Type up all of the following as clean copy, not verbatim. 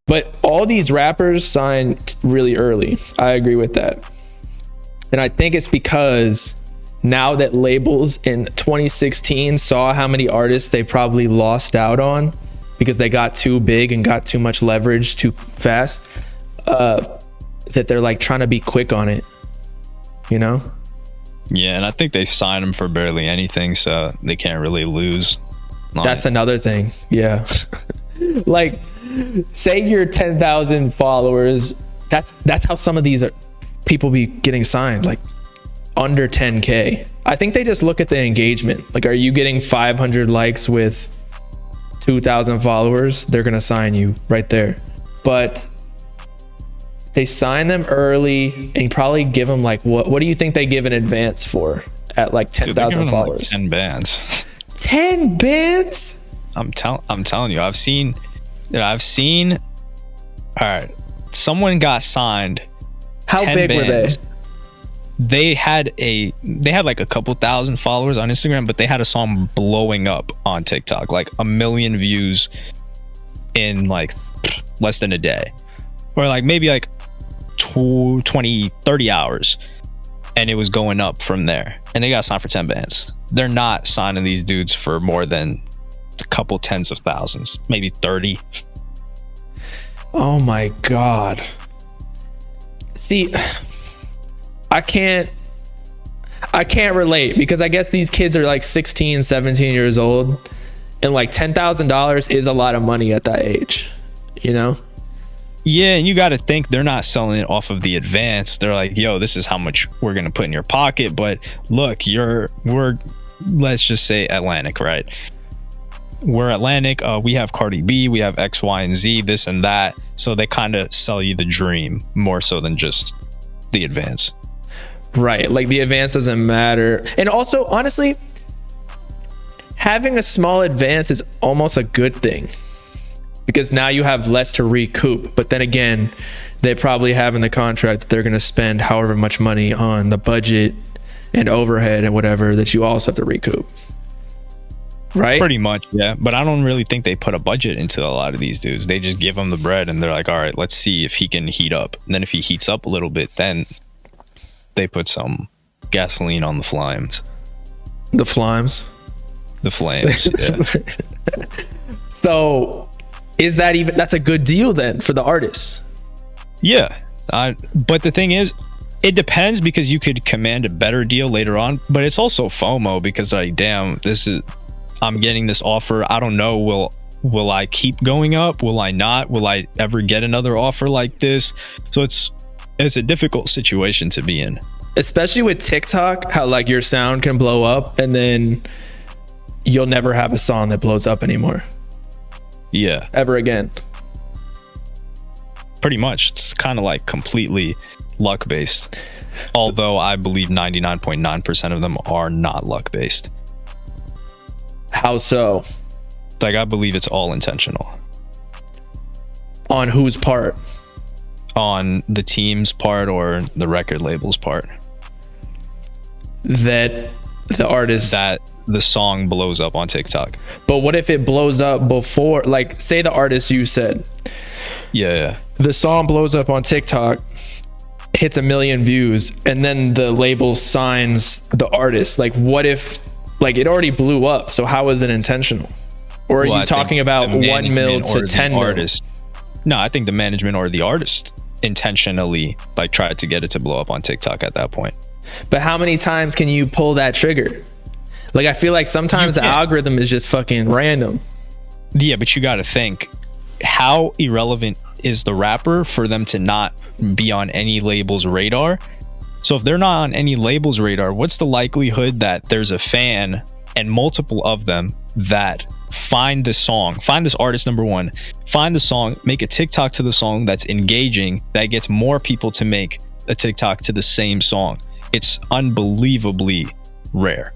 But all these rappers signed really early. I agree with that. And I think it's because now that labels in 2016 saw how many artists they probably lost out on because they got too big and got too much leverage too fast, that they're like trying to be quick on it, you know? Yeah, and I think they signed him for barely anything, so they can't really lose. That's another thing. Yeah. Like, say you're 10,000 followers. That's how some of these people be getting signed, like under 10K. I think they just look at the engagement. Like, are you getting 500 likes with 2,000 followers? They're gonna sign you right there. But they sign them early and probably give them like, what do you think they give in advance for at like 10,000 followers? Like 10 bands. 10 bands? I'm telling you, I've seen. All right, someone got signed. How big bands. were they? They had like a couple thousand followers on Instagram, but they had a song blowing up on TikTok, like 1 million views in like less than a day, or like maybe like 20, 30 hours, and it was going up from there. And they got signed for 10 bands. They're not signing these dudes for more than a couple tens of thousands, maybe 30. Oh my God. See, I can't relate because I guess these kids are like 16, 17 years old, and like $10,000 is a lot of money at that age, you know? Yeah, and you got to think they're not selling it off of the advance. They're like, yo, this is how much we're going to put in your pocket. But look, let's just say Atlantic, right? We're Atlantic. We have Cardi B, we have X, Y, and Z, this and that. So they kind of sell you the dream more so than just the advance. Right. Like the advance doesn't matter. And also, honestly, having a small advance is almost a good thing because now you have less to recoup. But then again, they probably have in the contract that they're going to spend however much money on the budget and overhead and whatever that you also have to recoup. Right? Pretty much, yeah. But I don't really think they put a budget into a lot of these dudes. They just give them the bread and they're like, all right, let's see if he can heat up. And then if he heats up a little bit, then they put some gasoline on the flames. The flames? The flames, yeah. So is that even, that's a good deal then for the artists? Yeah. But the thing is, it depends because you could command a better deal later on, but it's also FOMO because like, damn, I'm getting this offer. I don't know. Will I keep going up? Will I not? Will I ever get another offer like this? So it's a difficult situation to be in. Especially with TikTok, how like your sound can blow up and then you'll never have a song that blows up anymore. Yeah. Ever again. Pretty much. It's kind of like completely luck based. Although I believe 99.9% of them are not luck based. How so? Like, I believe it's all intentional. On whose part? On the team's part or the record label's part. That the artist... That the song blows up on TikTok. But what if it blows up before... Like, say the artist you said. Yeah. The song blows up on TikTok, hits 1 million views, and then the label signs the artist. Like, what if... Like, it already blew up, so how is it intentional? Or are you talking about 1 mil to 10 mil? No, I think the management or the artist intentionally like tried to get it to blow up on TikTok at that point. But how many times can you pull that trigger? Like, I feel like sometimes the algorithm is just fucking random. Yeah, but you got to think, how irrelevant is the rapper for them to not be on any label's radar? So if they're not on any label's radar, what's the likelihood that there's a fan and multiple of them that find this song, find this artist, number one, find the song, make a TikTok to the song that's engaging, that gets more people to make a TikTok to the same song? It's unbelievably rare.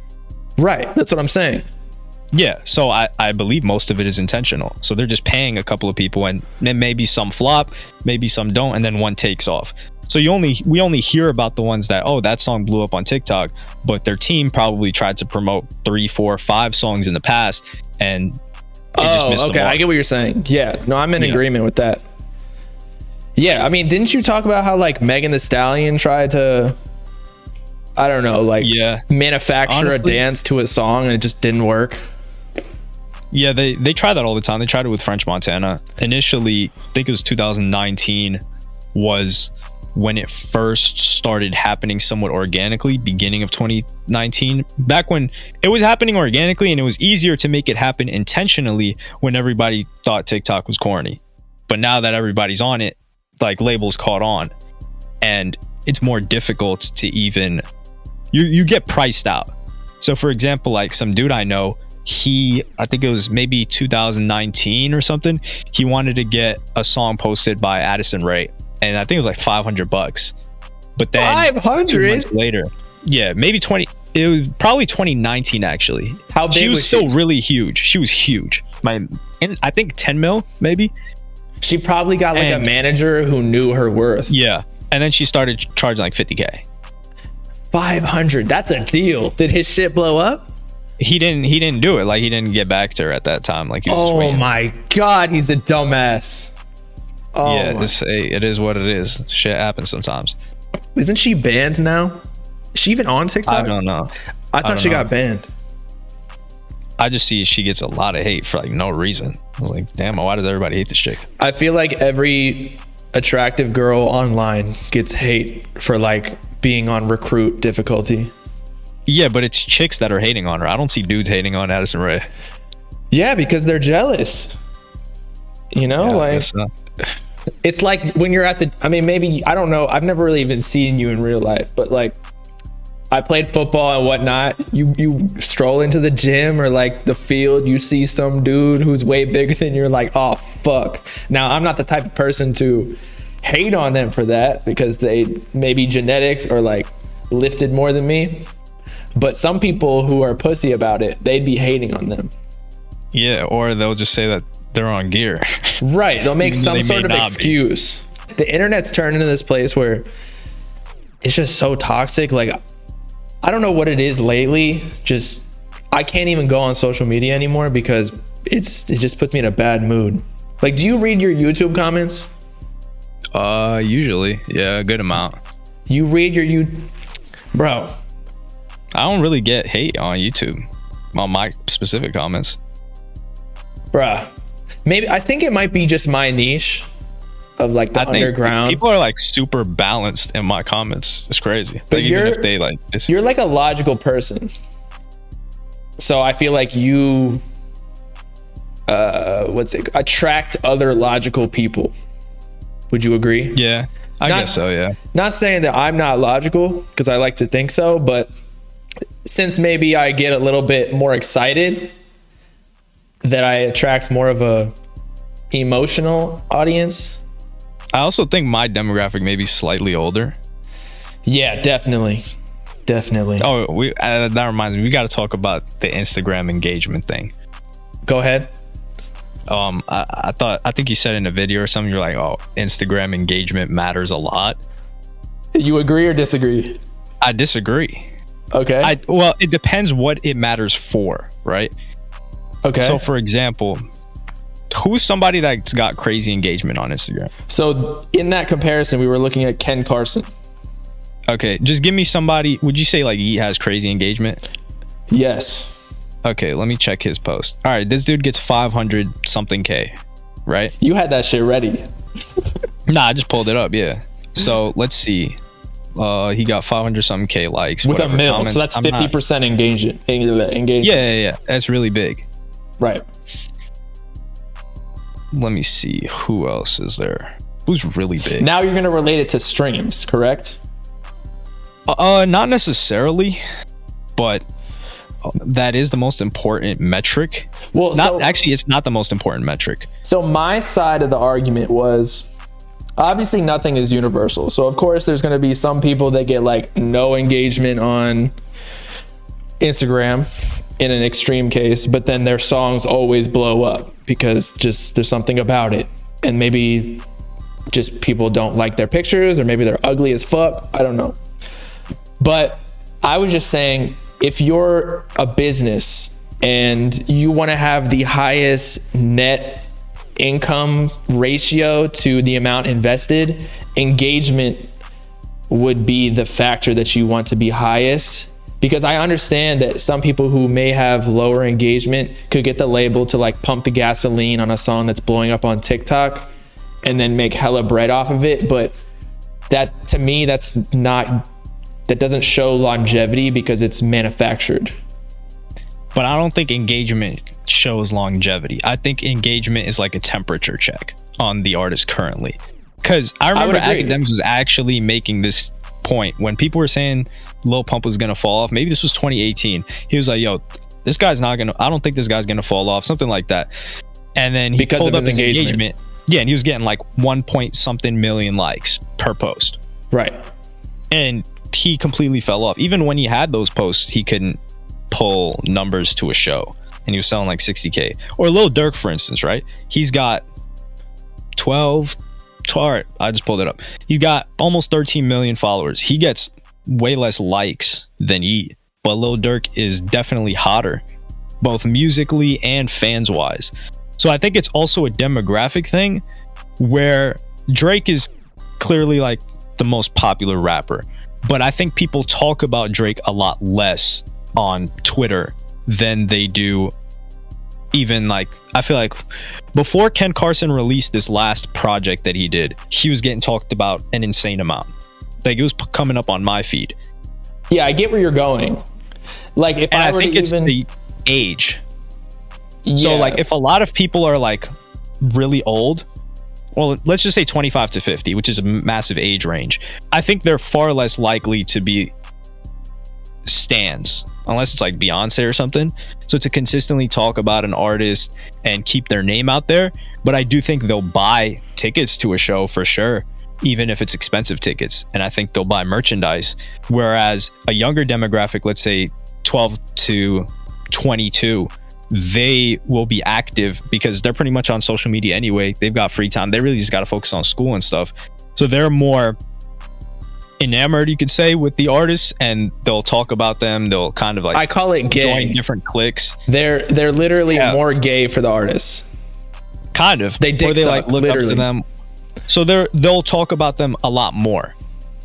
Right. That's what I'm saying. Yeah. So I believe most of it is intentional. So they're just paying a couple of people and then maybe some flop, maybe some don't, and then one takes off. So we only hear about the ones that, oh, that song blew up on TikTok, but their team probably tried to promote 3, 4, 5 songs in the past, and Oh, missed the okay. mark. I get what you're saying. Yeah. No, I'm in Yeah. agreement with that. Yeah. I mean, didn't you talk about how like Megan Thee Stallion tried to, I don't know, like manufacture a dance to a song and it just didn't work? Yeah, they try that all the time. They tried it with French Montana. Initially, I think it was 2019 was when it first started happening somewhat organically, beginning of 2019. Back when it was happening organically and it was easier to make it happen intentionally when everybody thought TikTok was corny. But now that everybody's on it, like labels caught on, and it's more difficult to even, you get priced out. So for example, like some dude I know, I think it was maybe 2019 or something, he wanted to get a song posted by Addison Rae, and I think it was like $500. But then 500 2 months later, yeah, maybe 20, it was probably 2019 actually. How big she was was still she? really huge. She was huge. I think 10 mil maybe. She probably got like a manager who knew her worth. Yeah, and then she started charging like 50K. 500. That's a deal. Did his shit blow up? He didn't do it. Like, he didn't get back to her at that time. Like, he was just waiting. My God, he's a dumbass. Oh yeah, it is what it is. Shit happens sometimes. Isn't she banned now? Is she even on TikTok? I don't know. I thought she got banned. I just see she gets a lot of hate for like no reason. I was like, damn, why does everybody hate this chick? I feel like every attractive girl online gets hate for like being on recruit difficulty. Yeah, but it's chicks that are hating on her. I don't see dudes hating on Addison Rae. Yeah, because they're jealous. You know, Yeah, like it's like when you're at the, I mean, maybe, I don't know. I've never really even seen you in real life, but like I played football and whatnot. You stroll into the gym or like the field, you see some dude who's way bigger than you, like, oh, fuck. Now, I'm not the type of person to hate on them for that because they maybe genetics or like lifted more than me. But some people who are pussy about it, they'd be hating on them. Yeah, or they'll just say that they're on gear. Right. They'll make some They sort may of not excuse. The internet's turned into this place where it's just so toxic. Like, I don't know what it is lately. Just, I can't even go on social media anymore because it just puts me in a bad mood. Like, do you read your YouTube comments? Usually, yeah, a good amount. You read your bro. I don't really get hate on YouTube on my specific comments. Bruh. Maybe, I think it might be just my niche of like the underground. People are like super balanced in my comments. It's crazy. But like, even if they like this, you're like a logical person. So I feel like you attract other logical people. Would you agree? Yeah, I guess so, yeah. Not saying that I'm not logical, because I like to think so, but since maybe I get a little bit more excited, that I attract more of a emotional audience. I also think my demographic may be slightly older. Yeah, definitely. Oh, that reminds me, we got to talk about the Instagram engagement thing. Go ahead. I think you said in a video or something, you're like, oh, Instagram engagement matters a lot. You agree or disagree? I disagree. Okay. Well, it depends what it matters for, right? Okay. So for example, who's somebody that's got crazy engagement on Instagram? So in that comparison, we were looking at Ken Carson. Okay, just give me somebody. Would you say like he has crazy engagement? Yes. Okay, let me check his post. All right, this dude gets 500 something K, right? You had that shit ready. Nah, I just pulled it up. Yeah. So let's see. He got 500 something K likes with whatever, a mil. comments. So that's 50% engagement. Yeah. That's really big. Right. Let me see. Who else is there? Who's really big? Now you're gonna relate it to streams, correct? Not necessarily, but that is the most important metric. Well, actually, it's not the most important metric. So my side of the argument was, obviously nothing is universal. So of course there's going to be some people that get like no engagement on Instagram in an extreme case, but then their songs always blow up because just there's something about it. And maybe just people don't like their pictures, or maybe they're ugly as fuck. I don't know. But I was just saying, if you're a business and you want to have the highest net income ratio to the amount invested, engagement would be the factor that you want to be highest. Because I understand that some people who may have lower engagement could get the label to like pump the gasoline on a song that's blowing up on TikTok and then make hella bread off of it. But that, to me, that doesn't show longevity because it's manufactured. But I don't think engagement shows longevity. I think engagement is like a temperature check on the artist currently. Because I remember Academics was actually making this point when people were saying Lil Pump was gonna fall off. Maybe this was 2018. He was like, yo, this guy's not gonna, I don't think this guy's gonna fall off, something like that. And then he pulled up his engagement. Yeah, and he was getting like 1 point something million likes per post. Right. And he completely fell off. Even when he had those posts, he couldn't pull numbers to a show, and he was selling like 60K. Or Lil Durk, for instance, right? He's got 12, all right, I just pulled it up. He's got almost 13 million followers. He gets way less likes than Yeet, but Lil Durk is definitely hotter, both musically and fans wise. So I think it's also a demographic thing where Drake is clearly like the most popular rapper, but I think people talk about Drake a lot less on Twitter than they do. Even like, I feel like before Ken Carson released this last project that he did, he was getting talked about an insane amount. Like, it was coming up on my feed. Yeah, I get where you're going. Like, if I think it's the age. Yeah. So like, if a lot of people are like really old, well, let's just say 25 to 50, which is a massive age range, I think they're far less likely to be stans, unless it's like Beyonce or something. So to consistently talk about an artist and keep their name out there. But I do think they'll buy tickets to a show for sure, even if it's expensive tickets. And I think they'll buy merchandise. Whereas a younger demographic, let's say 12 to 22, they will be active because they're pretty much on social media anyway. They've got free time. They really just got to focus on school and stuff. So they're more enamored, you could say, with the artists, and they'll talk about them. They'll kind of like, I call it gay, join different cliques. They're literally more gay for the artists. Kind of. They dick suck, like look literally. up to them. So they'll talk about them a lot more,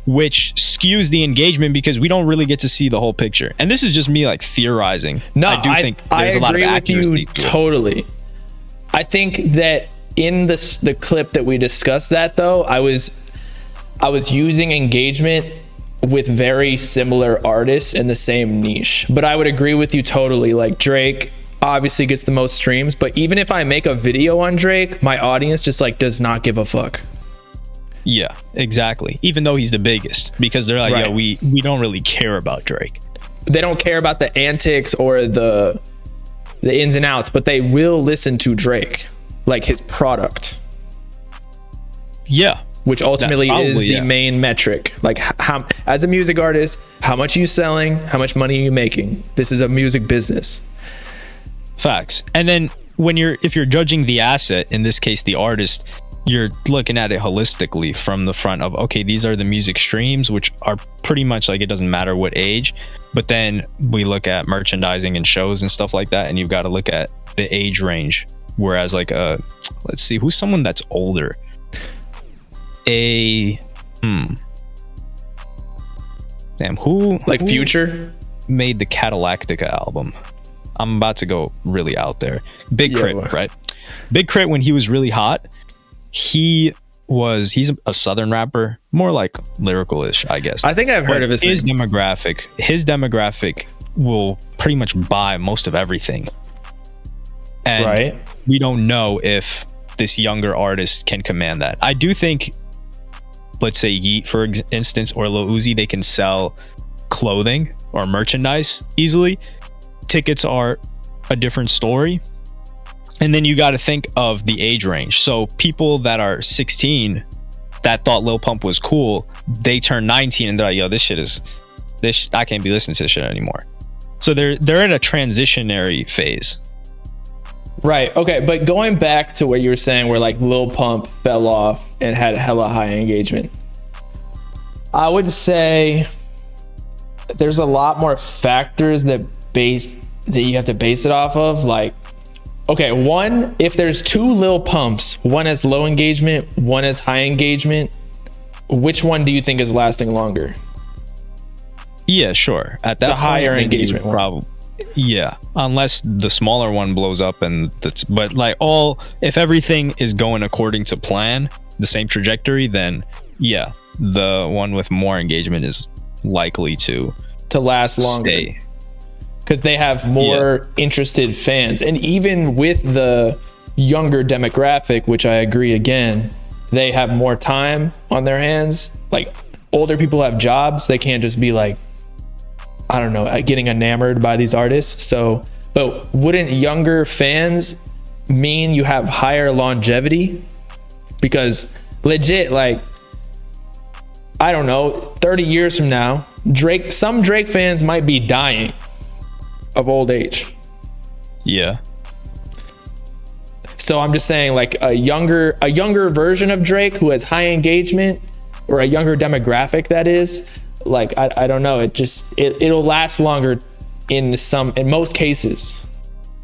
which skews the engagement because we don't really get to see the whole picture. And this is just me like theorizing. No, I do think there's a lot of accuracy with you totally. I think that in the clip that we discussed that though, I was using engagement with very similar artists in the same niche. But I would agree with you totally. Like, Drake obviously gets the most streams, but even if I make a video on Drake, my audience just like does not give a fuck. Yeah, exactly. Even though he's the biggest, because they're like, right, yo, we don't really care about Drake. They don't care about the antics or the ins and outs, but they will listen to Drake, like his product. Yeah. Which ultimately is the main metric. Like, how, as a music artist, how much are you selling? How much money are you making? This is a music business. Facts. And then if you're judging the asset, in this case, the artist, you're looking at it holistically from the front of, okay, these are the music streams, which are pretty much like, it doesn't matter what age, but then we look at merchandising and shows and stuff like that, and you've got to look at the age range. Whereas like, let's see, who's someone that's older? Damn, who Future made the Catalactica album? I'm about to go really out there. Big Crit, right? Big Crit, when he was really hot, he's a southern rapper, more like lyrical-ish, I guess. I think I've heard of his demographic will pretty much buy most of everything. And right, we don't know if this younger artist can command that. I do think, let's say Yeet, for instance, or Lil Uzi, they can sell clothing or merchandise easily. Tickets are a different story. And then you got to think of the age range. So people that are 16 that thought Lil Pump was cool, they turn 19 and they're like, yo, I can't be listening to this shit anymore. So they're in a transitionary phase. Right. Okay. But going back to what you were saying, where like Lil Pump fell off and had hella high engagement, I would say there's a lot more factors that that you have to base it off of, like, okay, one, if there's two Lil Pumps, one has low engagement, one has high engagement, which one do you think is lasting longer? Yeah, sure. At that The point, higher maybe engagement one. probably. Yeah, unless the smaller one blows up, and that's, but like, if everything is going according to plan, the same trajectory, then yeah, the one with more engagement is likely to last longer. stay. Because they have more interested fans. And even with the younger demographic, which I agree, again, they have more time on their hands. Like, older people have jobs. They can't just be like, I don't know, getting enamored by these artists. So, but wouldn't younger fans mean you have higher longevity? Because legit, like, I don't know, 30 years from now, some Drake fans might be dying of old age. Yeah. So I'm just saying, like, a younger version of Drake who has high engagement, or a younger demographic, that is, like, I don't know, it'll last longer in most cases.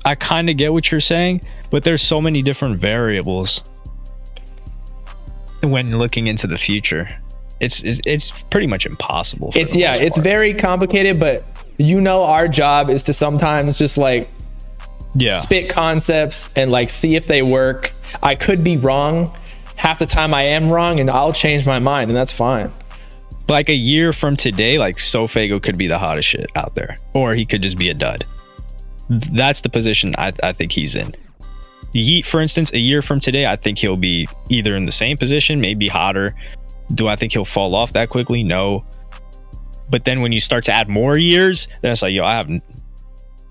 I kind of get what you're saying, but there's so many different variables when looking into the future. It's pretty much impossible. It's very complicated, but our job is to sometimes just like spit concepts and like see if they work. I could be wrong. Half the time I am wrong, and I'll change my mind, and that's fine. Like a year from today, like Sofago could be the hottest shit out there, or he could just be a dud. That's the position I think he's in. Yeet, for instance, a year from today, I think he'll be either in the same position, maybe hotter. Do I think he'll fall off that quickly? No. But then when you start to add more years, then it's like, yo,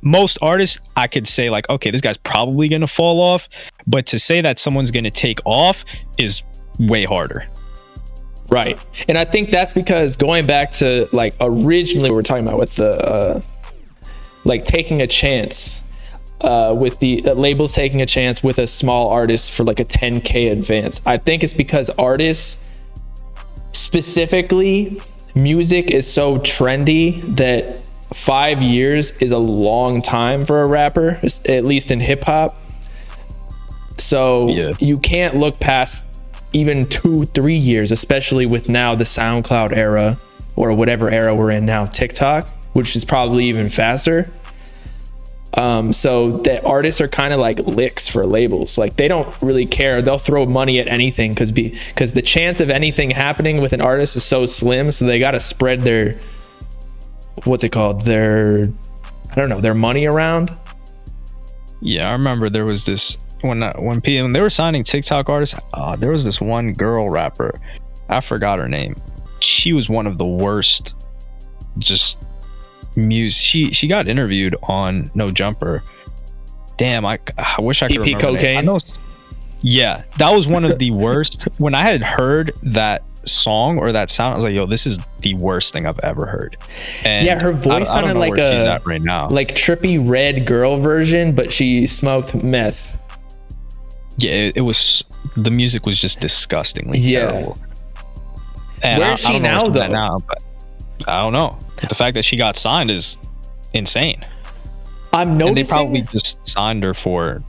most artists, I could say like, okay, this guy's probably going to fall off. But to say that someone's going to take off is way harder. Right. And I think that's because, going back to like originally we were talking about with the like taking a chance, with the labels taking a chance with a small artist for like a 10K advance. I think it's because artists, specifically music, is so trendy that 5 years is a long time for a rapper, at least in hip hop. So you can't look past even 2-3 years, especially with now the SoundCloud era, or whatever era we're in now, TikTok, which is probably even faster. So the artists are kind of like licks for labels. Like, they don't really care. They'll throw money at anything because the chance of anything happening with an artist is so slim. So they got to spread their, their money around. Yeah, I remember there was this when they were signing TikTok artists. There was this one girl rapper, I forgot her name. She was one of the worst. Just music. She got interviewed on No Jumper. Damn, I wish I could remember. Cocaine. I know. Yeah, that was one of the worst. When I had heard that song or that sound, I was like, yo, this is the worst thing I've ever heard. And yeah, her voice sounded like she's at right now, like trippy red girl version, but she smoked meth. Yeah, it was, the music was just disgustingly terrible. And where is she now, though? But I don't know. But the fact that she got signed is insane. I'm noticing. And they probably just signed her for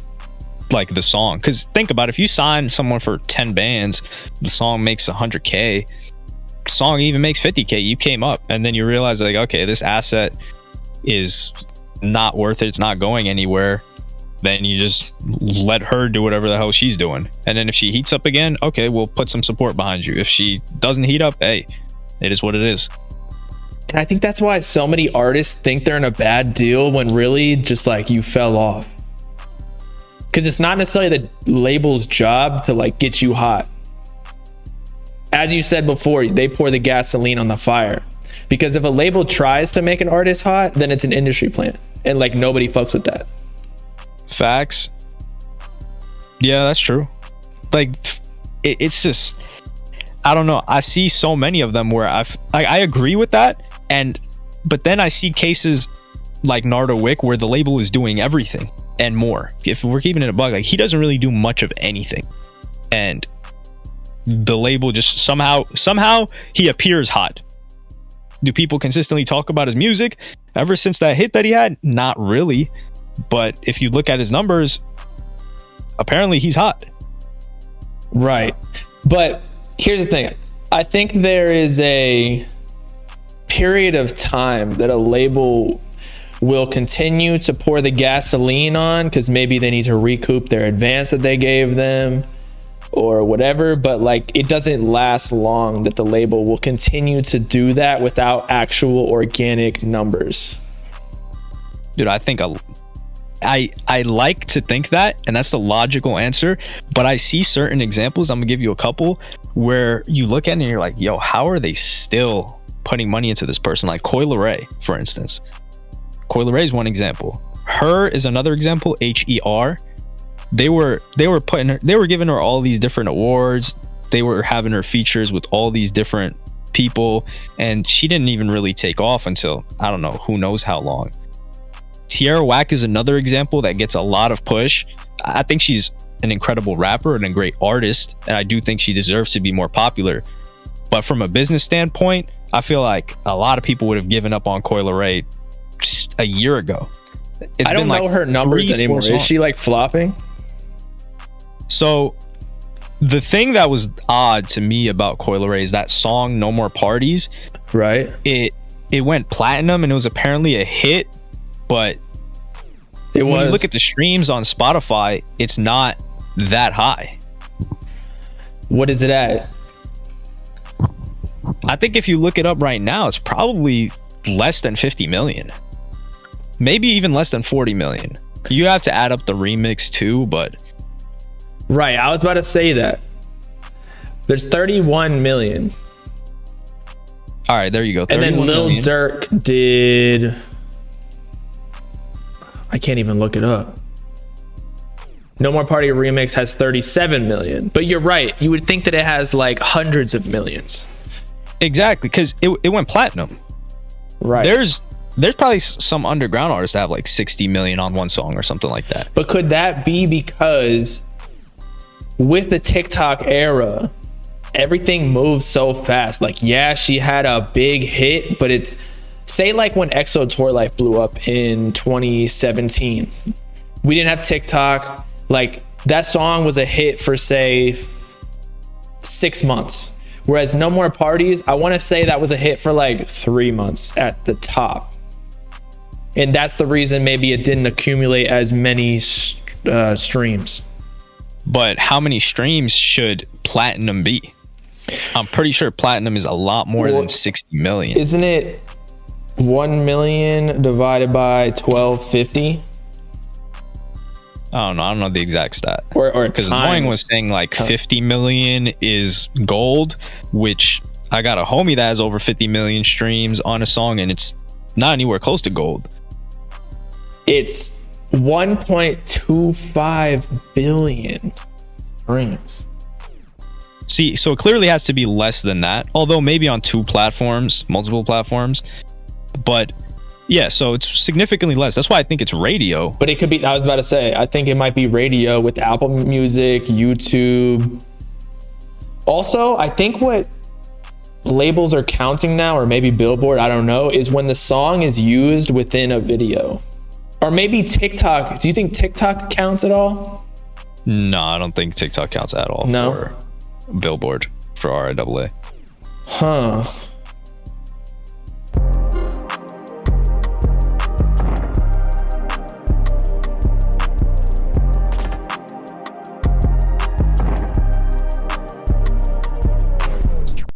like the song. Because think about it, if you sign someone for 10 bands, the song makes 100K. The song even makes 50K. You came up, and then you realize like, okay, this asset is not worth it. It's not going anywhere. Then you just let her do whatever the hell she's doing. And then if she heats up again, okay, we'll put some support behind you. If she doesn't heat up, hey, it is what it is. And I think that's why so many artists think they're in a bad deal, when really just like you fell off. Because it's not necessarily the label's job to like get you hot. As you said before, they pour the gasoline on the fire. Because if a label tries to make an artist hot, then it's an industry plant. And like nobody fucks with that. Facts. Yeah, that's true. Like, it's just, I don't know. I see so many of them where I agree with that, but then I see cases like Nardo Wick where the label is doing everything and more. If we're keeping it a bug, like, he doesn't really do much of anything, and the label just somehow he appears hot. Do people consistently talk about his music? Ever since that hit that he had, not really. But if you look at his numbers, apparently he's hot. Right. But here's the thing. I think there is a period of time that a label will continue to pour the gasoline on because maybe they need to recoup their advance that they gave them or whatever. But like, it doesn't last long that the label will continue to do that without actual organic numbers. Dude, I think I like to think that, and that's the logical answer, but I see certain examples, I'm gonna give you a couple, where you look at it and you're like, yo, how are they still putting money into this person? Like Coi Leray, for instance. Coi Leray is one example. Her is another example. HER. They were giving her all these different awards. They were having her features with all these different people, and she didn't even really take off until, I don't know, who knows how long. Tierra Whack is another example that gets a lot of push. I think she's an incredible rapper and a great artist, and I do think she deserves to be more popular. But from a business standpoint, I feel like a lot of people would have given up on Coi Leray a year ago. I don't know her numbers anymore. Is she like flopping? So the thing that was odd to me about Coi Leray is that song No More Parties. Right. It went platinum and it was apparently a hit, but when you look at the streams on Spotify, it's not that high. What is it at? I think if you look it up right now, it's probably less than 50 million. Maybe even less than 40 million. You have to add up the remix too, but... Right, I was about to say that. There's 31 million. All right, there you go. And then Lil Durk did... I can't even look it up. No More Party remix has 37 million. But you're right. You would think that it has like hundreds of millions. Exactly, because it went platinum. Right. There's probably some underground artists that have like 60 million on one song or something like that. But could that be because with the TikTok era, everything moves so fast? Like, yeah, she had a big hit, but it's... Say like when EXO Tour Life blew up in 2017. We didn't have TikTok. Like, that song was a hit for, say, 6 months. Whereas No More Parties, I want to say that was a hit for like 3 months at the top. And that's the reason maybe it didn't accumulate as many streams. But how many streams should platinum be? I'm pretty sure platinum is a lot more than 60 million. Isn't it 1 million divided by 1250? I don't know the exact stat. Or because Boeing was saying like 50 million is gold, which I got a homie that has over 50 million streams on a song, and it's not anywhere close to gold. It's 1.25 billion streams. See, so it clearly has to be less than that, although maybe on multiple platforms. But yeah, so it's significantly less. That's why I think it's radio. But it could be, I was about to say, I think it might be radio with Apple Music, YouTube. Also, I think what labels are counting now, or maybe Billboard, I don't know, is when the song is used within a video. Or maybe TikTok. Do you think TikTok counts at all? No, I don't think TikTok counts at all. No? For Billboard, for RIAA. Huh.